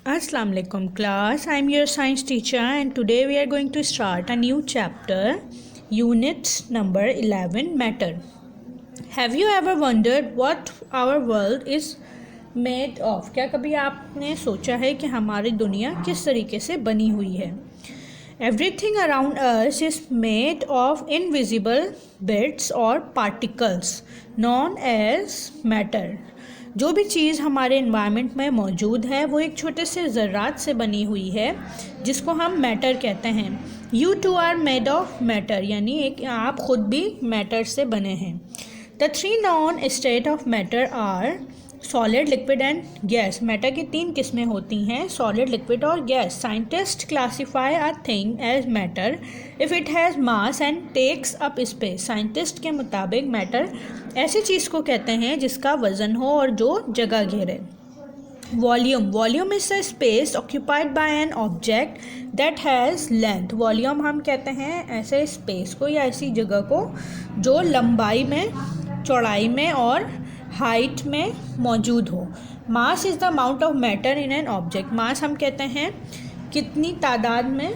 Assalamu alaikum class. I am your science teacher and today we are going to start a new chapter, unit number 11, matter. Have you ever wondered what our world is made of? क्या कभी आपने सोचा है कि हमारी दुनिया किस तरीके से बनी हुई है? Everything around us is made of invisible bits or particles known as matter. जो भी चीज़ हमारे इन्वायरमेंट में मौजूद है वो एक छोटे से ज़र्रात से बनी हुई है जिसको हम मैटर कहते हैं. You too are made of matter, यानी एक आप ख़ुद भी मैटर से बने हैं. The three non state of matter are solid, liquid and gas. Matter की तीन किस्में होती हैं, सॉलिड, लिक्विड और gas. Scientist classify a thing as matter if it has mass and takes up space. Scientist के मुताबिक मैटर ऐसी चीज़ को कहते हैं जिसका वज़न हो और जो जगह घेरे. Volume is the space occupied by an object that has length. Volume हम कहते हैं ऐसे स्पेस को या ऐसी जगह को जो लंबाई में, चौड़ाई में और हाइट में मौजूद हो. Mass is the amount of matter in an object. Mass हम कहते हैं कितनी तादाद में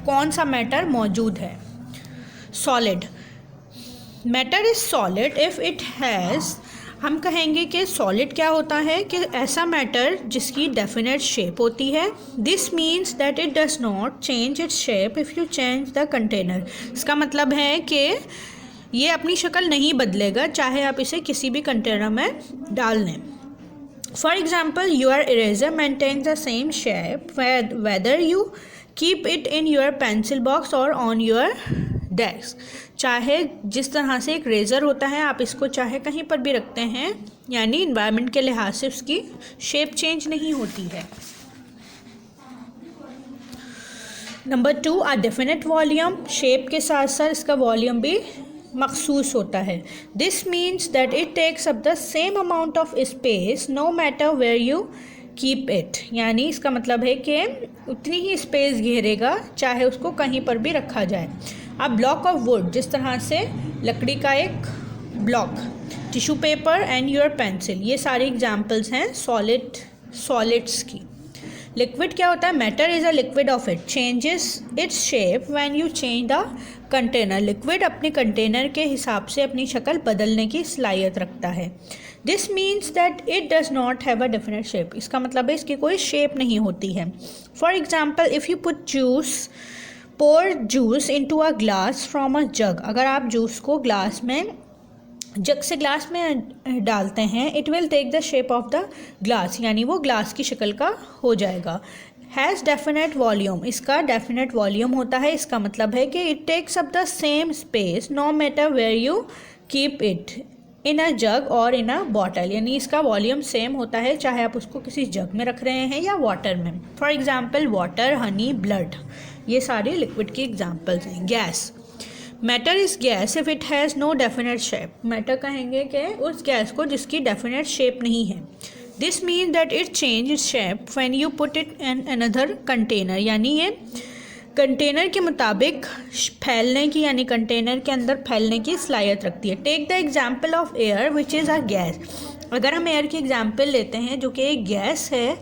कौन सा मैटर मौजूद है. Solid, matter is solid if it has, हम कहेंगे कि सॉलिड क्या होता है कि ऐसा मैटर जिसकी डेफिनेट शेप होती है. This means that it does not change its shape if you change the container. इसका मतलब है कि ये अपनी शक्ल नहीं बदलेगा चाहे आप इसे किसी भी कंटेनर में डाल लें. For example, your eraser maintains the same shape whether you keep it in your pencil box और ऑन योर डेस्क. चाहे जिस तरह से एक रेज़र होता है आप इसको चाहे कहीं पर भी रखते हैं, यानी इन्वायरमेंट के लिहाज से उसकी शेप चेंज नहीं होती है. Number 2, a definite volume. Shape के साथ साथ इसका वॉल्यूम भी मखसूस होता है. This means that it takes up the same amount of space no matter where you keep it. यानी इसका मतलब है कि उतनी ही स्पेस घेरेगा चाहे उसको कहीं पर भी रखा जाए. अ ब्लॉक ऑफ वुड, जिस तरह से लकड़ी का एक block. Tissue paper and your pencil, ये सारी एग्जाम्पल्स हैं सॉलिड्स की. लिक्विड क्या होता है? Matter is a liquid of it changes its shape when you change the container. Liquid अपने कंटेनर के हिसाब से अपनी शक्ल बदलने की सलाहियत रखता है. This means that it does not have a definite shape. इसका मतलब है इसकी कोई शेप नहीं होती है. For example, if you put pour juice into a glass from a jug. अगर आप जूस को ग्लास में, जग से ग्लास में डालते हैं, it will take the shape of the glass, यानी वो ग्लास की शक्ल का हो जाएगा. हैज़ डेफिनेट वॉल्यूम, इसका डेफिनेट वॉल्यूम होता है. इसका मतलब है कि it takes up the same space no matter where you keep it in a jug or in a bottle. यानी इसका वॉल्यूम सेम होता है चाहे आप उसको किसी जग में रख रहे हैं या वाटर में. For example, water, honey, blood, ये सारे लिक्विड की एग्जाम्पल्स हैं. Gas, matter is gas if it has no definite shape. Matter कहेंगे कि उस गैस को जिसकी डेफिनेट शेप नहीं है. This mean that it change its shape when you put it in another container. यानी ये कंटेनर के मुताबिक फैलने की, यानी कंटेनर के अंदर फैलने की सलाहियत रखती है. Take the example of air which is a gas. अगर हम एयर की एग्जाम्पल लेते हैं जो कि एक गैस है.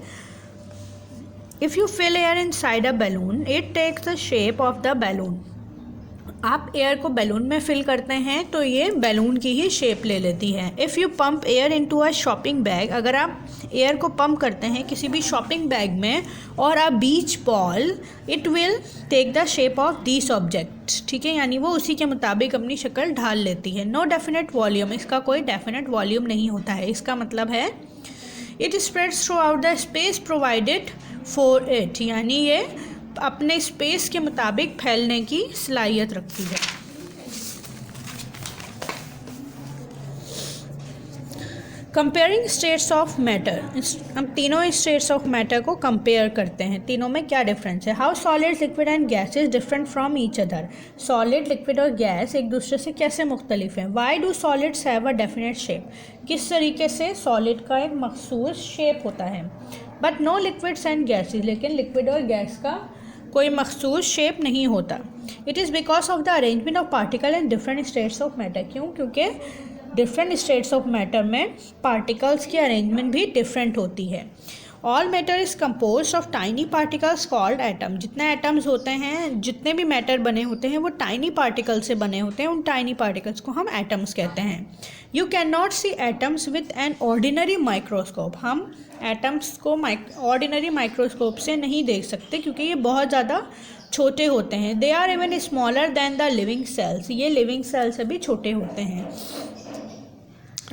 If you fill air inside a balloon it takes the shape of the balloon. आप एयर को बैलून में फिल करते हैं तो ये बैलून की ही शेप ले लेती है. If you pump air into a shopping bag, अगर आप एयर को पंप करते हैं किसी भी शॉपिंग बैग में, or a beach ball, it will take the shape of this object. ठीक है, यानी वो उसी के मुताबिक अपनी शक्ल ढाल लेती है. नो डेफिनेट वॉल्यूम, इसका कोई डेफिनेट वॉल्यूम नहीं होता है. इसका मतलब है it spreads through out the space provided for it. यानी ये अपने स्पेस के मुताबिक फैलने की सलाहियत रखती है. कंपेयरिंग स्टेट्स ऑफ मैटर, हम तीनों स्टेट्स ऑफ मैटर को कंपेयर करते हैं. तीनों में क्या डिफरेंस है. How solid, liquid and gas is different from each other. Solid, liquid और गैस एक दूसरे से कैसे मुख्तलिफ हैं. Why do solids have a definite shape. किस तरीके से सॉलिड का एक मखसूस शेप होता है. But no liquids and gases, लेकिन लिक्विड और गैस का कोई मखसूस शेप नहीं होता. It is because of the arrangement of particle in different states of matter. क्यों? क्योंकि डिफरेंट स्टेट्स ऑफ मैटर में पार्टिकल्स की अरेंजमेंट भी डिफरेंट होती है. All matter is compose of tiny particles called atom. जितने एटम्स होते हैं, जितने भी मैटर बने होते हैं वो टाइनी पार्टिकल से बने होते हैं, उन टाइनी पार्टिकल्स को हम एटम्स कहते हैं। You can not see atoms with an ordinary microscope. हम एटम्स को ऑर्डिनरी माइक्रोस्कोप से नहीं देख सकते क्योंकि ये बहुत ज़्यादा छोटे होते हैं। They are even smaller than the living cells. ये लिविंग सेल से भी छोटे होते हैं।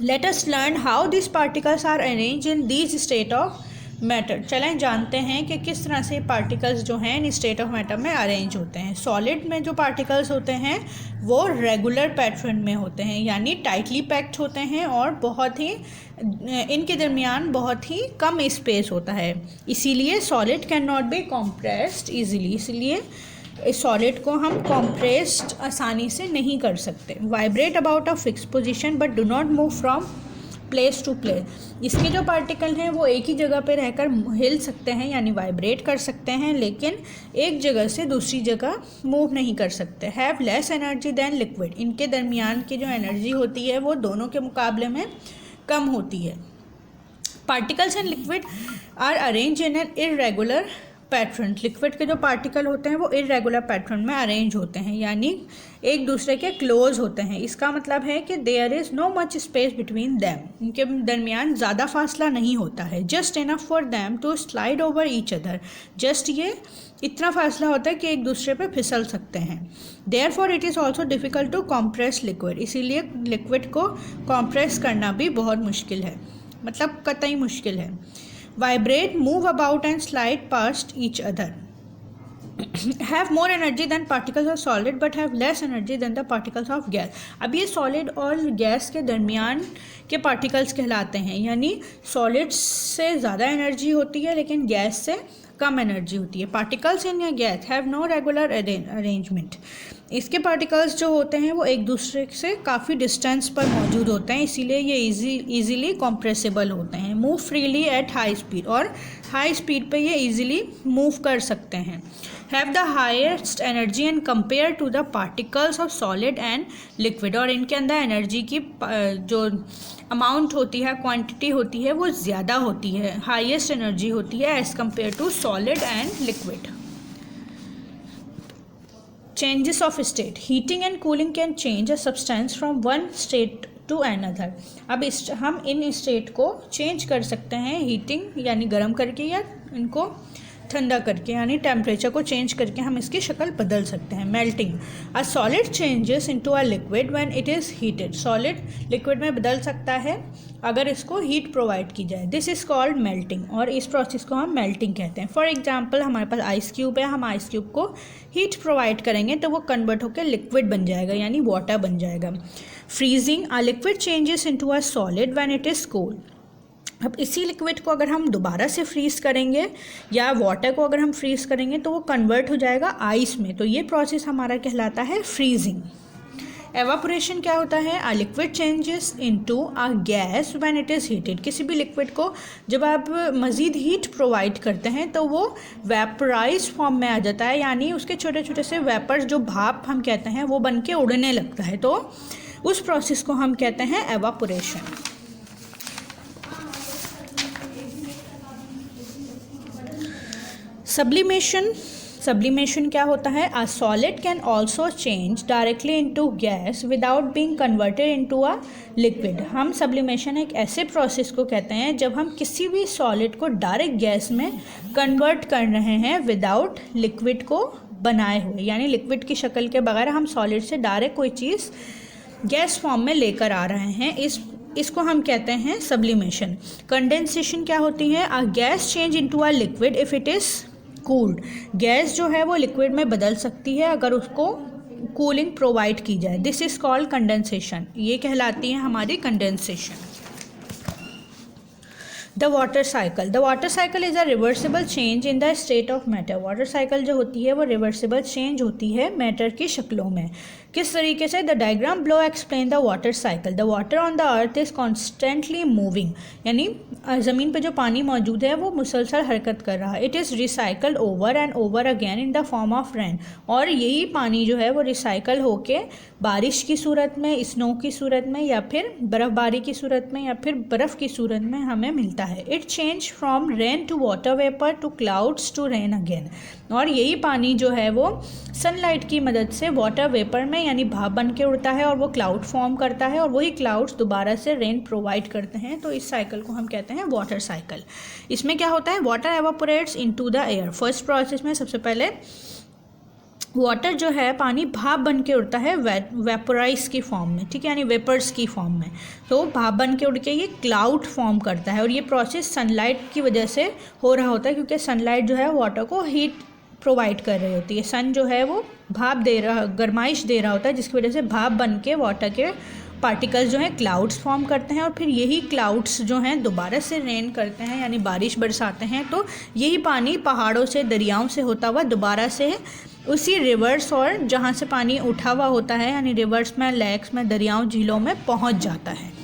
Let us learn how this particles are arrange in these state of matter. चलें जानते हैं कि किस तरह से पार्टिकल्स जो हैं इन स्टेट ऑफ मैटर में अरेंज होते हैं। सॉलिड में जो पार्टिकल्स होते हैं वो रेगुलर पैटर्न में होते हैं, यानी टाइटली पैक्ड होते हैं और बहुत ही इनके दरमियान बहुत ही कम स्पेस होता है। इसीलिए solid can not be compressed easily. इसलिए इस सॉलिड को हम कॉम्प्रेस्ड आसानी से नहीं कर सकते। Vibrate about a fix position but do not move from place to place. इसके जो पार्टिकल हैं वो एक ही जगह पे रहकर हिल सकते हैं यानी वाइब्रेट कर सकते हैं, लेकिन एक जगह से दूसरी जगह मूव नहीं कर सकते। Have less energy than liquid. इनके दरमियान की जो एनर्जी होती है वो दोनों के मुकाबले में कम होती है। Particles and liquid are arrange in an irregular pattern. Liquid के जो पार्टिकल होते हैं वो इरेगुलर पैटर्न में अरेंज होते हैं, यानी एक दूसरे के क्लोज होते हैं। इसका मतलब है कि there is no much space between them. इनके दरमियान ज़्यादा फासला नहीं होता है। Just enough for them to slide over each other. Just ये इतना फासला होता है कि एक दूसरे पे फिसल सकते हैं। Therefore it is also difficult to compress liquid. इसीलिए लिक्विड को कॉम्प्रेस करना भी बहुत मुश्किल है, मतलब कतई मुश्किल है। Vibrate, move about and slide past each other. Have more energy than particles of solid but have less energy than the particles of gas. अब ये solid और गैस के दरमियान के particles कहलाते हैं, यानी solid से ज़्यादा एनर्जी होती है लेकिन गैस से कम एनर्जी होती है। पार्टिकल्स इन या gas have no regular arrangement. इसके पार्टिकल्स जो होते हैं वो एक दूसरे से काफ़ी डिस्टेंस पर मौजूद होते हैं, इसीलिए ये इजीली कॉम्प्रेसिबल होते हैं। Move freely at high speed, और हाई स्पीड पे ये इजीली मूव कर सकते हैं। Have the highest energy and compare to the particles of solid and liquid. और इनके अंदर एनर्जी की जो अमाउंट होती है, क्वांटिटी होती है, वो ज़्यादा होती है, हाईएस्ट एनर्जी होती है as compare to solid and liquid. Changes of state. Heating and cooling can change a substance from one state to another. अब हम इन स्टेट को चेंज कर सकते हैं हीटिंग यानी गर्म करके, या इनको ठंडा करके यानी टेम्परेचर को चेंज करके हम इसकी शक्ल बदल सकते हैं। Melting. A solid changes into a liquid when it is heated. Solid liquid में बदल सकता है अगर इसको हीट प्रोवाइड की जाए। दिस इज़ कॉल्ड मेल्टिंग, और इस प्रोसेस को हम मेल्टिंग कहते हैं। फॉर एग्जाम्पल, हमारे पास आइस क्यूब है, हम आइस क्यूब को हीट प्रोवाइड करेंगे तो वो कन्वर्ट होकर लिक्विड बन जाएगा यानी वाटर बन जाएगा। Freezing. A liquid changes into a solid when it is cold. अब इसी लिक्विड को अगर हम दोबारा से फ्रीज़ करेंगे या वाटर को अगर हम फ्रीज़ करेंगे तो वो कन्वर्ट हो जाएगा आइस में, तो ये प्रोसेस हमारा कहलाता है फ्रीजिंग। एवापोरेशन क्या होता है? A liquid changes into a gas when it is heated. किसी भी लिक्विड को जब आप मज़ीद हीट प्रोवाइड करते हैं तो वो वेपराइज फॉर्म में आ जाता है, यानी उसके छोटे छोटे से वेपर्स, जो भाप हम कहते हैं, वो बन के उड़ने लगता है, तो उस प्रोसेस को हम कहते हैं एवापोरेशन। सब्लिमेशन क्या होता है? A solid can also change directly into gas without being converted into a liquid. हम सब्लिमेशन एक ऐसे प्रोसेस को कहते हैं जब हम किसी भी सॉलिड को डायरेक्ट गैस में कन्वर्ट कर रहे हैं विदाउट लिक्विड को बनाए हुए, यानी लिक्विड की शक्ल के बगैर हम सॉलिड से डायरेक्ट कोई चीज़ गैस फॉर्म में लेकर आ रहे हैं। इसको हम कहते हैं सब्लिमेशन। कंडेंसेशन क्या होती है? A gas change into a liquid if it is cooled. Gas जो है वो लिक्विड में बदल सकती है अगर उसको कूलिंग प्रोवाइड की जाए। This is called condensation. ये कहलाती है हमारी condensation. The water cycle. The water cycle is a reversible change in the state of matter. Water cycle जो होती है वो रिवर्सिबल चेंज होती है मैटर की शक्लों में। किस तरीके से? The diagram below explain the water cycle. The water on the earth is constantly moving, यानी ज़मीन पे जो पानी मौजूद है वो मुसलसल हरकत कर रहा है। It is recycled over and over again in the form of rain. और यही पानी जो है वो रिसाइकल होके बारिश की सूरत में, स्नो की सूरत में, या फिर बर्फ़बारी की सूरत में, या फिर बर्फ़ की सूरत में हमें मिलता है। It change from rain to water vapour to clouds to rain again. और यही पानी जो है वो सनलाइट की मदद से वाटर वेपर में यानी भाप बन के उड़ता है और वो क्लाउड फॉर्म करता है और वही क्लाउड्स दोबारा से रेन प्रोवाइड करते हैं। तो इस साइकिल को हम कहते हैं वाटर साइकिल। इसमें क्या होता है, water evaporates into the air. First process में सबसे पहले वाटर जो है पानी भाप बन के उड़ता है वेपोराइज की फॉर्म में, ठीक है, यानी वेपर्स की फॉर्म में। तो भाप बन के उड़ के ये क्लाउड फॉर्म करता है और ये प्रोसेस सनलाइट की वजह से हो रहा होता है, क्योंकि सनलाइट जो है वाटर को हीट प्रोवाइड कर रही होती है। सन जो है वो भाप दे रहा, गर्माइश दे रहा होता है, जिसकी वजह से भाप बन के वाटर के पार्टिकल्स जो हैं क्लाउड्स फॉर्म करते हैं और फिर यही क्लाउड्स जो हैं दोबारा से रेन करते हैं यानी बारिश बरसाते हैं। तो यही पानी पहाड़ों से, दरियाओं से होता हुआ दोबारा से उसी रिवर्स और जहाँ से पानी उठा हुआ होता है यानी रिवर्स में, लेक्स में, दरियाओं, झीलों में पहुँच जाता है।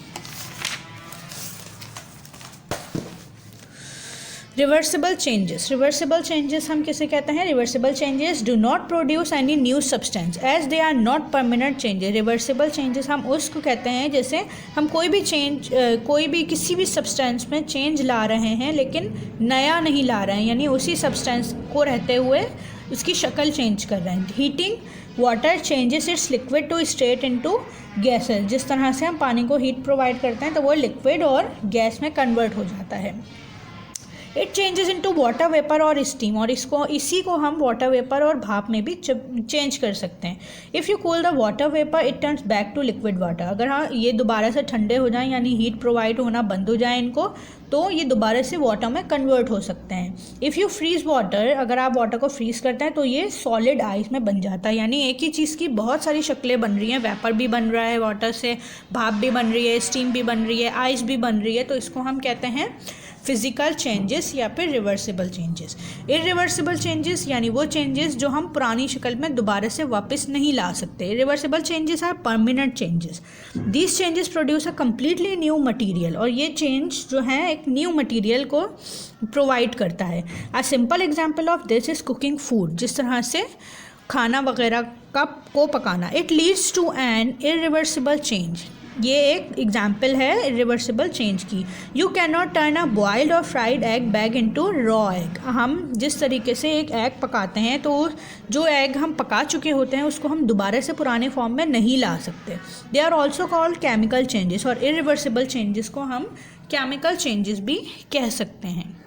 रिवर्सिबल चेंजेस हम किसे कहते हैं? Reversible changes do not produce any new substance as they are not permanent changes. Reversible changes हम उसको कहते हैं जैसे हम कोई भी किसी भी सब्सटेंस में चेंज ला रहे हैं लेकिन नया नहीं ला रहे हैं, यानी उसी सब्सटेंस को रहते हुए उसकी शक्ल चेंज कर रहे हैं। Heating water changes its liquid to straight into gases. जिस तरह से हम पानी को हीट प्रोवाइड करते हैं तो वो लिक्विड और गैस में कन्वर्ट हो जाता है। It changes into water vapour और स्टीम, और इसी को हम वाटर वेपर और भाप में भी चेंज कर सकते हैं। If you cool the water vapour it turns back to liquid water. अगर हाँ ये दोबारा से ठंडे हो जाएं यानी हीट प्रोवाइड होना बंद हो जाए इनको, तो ये दोबारा से वाटर में कन्वर्ट हो सकते हैं। इफ़ यू फ्रीज़ वाटर, अगर आप वाटर को फ्रीज़ करते हैं तो ये सॉलिड आइस में बन जाता है, यानी एक ही चीज़ की बहुत सारी शक्लें बन रही हैं। वेपर भी बन रहा है वाटर से, भाप भी बन रही है, स्टीम भी बन रही है, आइस भी बन रही है। तो इसको हम कहते हैं फिजिकल चेंजेस या फिर रिवर्सिबल चेंजेस। इरिवर्सिबल चेंजेस यानी वो चेंजेस जो हम पुरानी शक्ल में दोबारा से वापस नहीं ला सकते। Reversible changes are permanent changes. These changes produce a completely new material, और ये चेंज जो है एक न्यू मटीरियल को प्रोवाइड करता है। A simple example of this is cooking food, जिस तरह से खाना वगैरह को पकाना। It leads to an irreversible change, ये एक एग्जाम्पल है रिवर्सिबल चेंज की। You can not turn a boiled or fried egg back into raw egg. हम जिस तरीके से एक एग पकाते हैं तो जो एग हम पका चुके होते हैं उसको हम दोबारा से पुराने फॉर्म में नहीं ला सकते। They are also called chemical changes, और इरिवर्सिबल चेंजेस को हम केमिकल चेंजेस भी कह सकते हैं।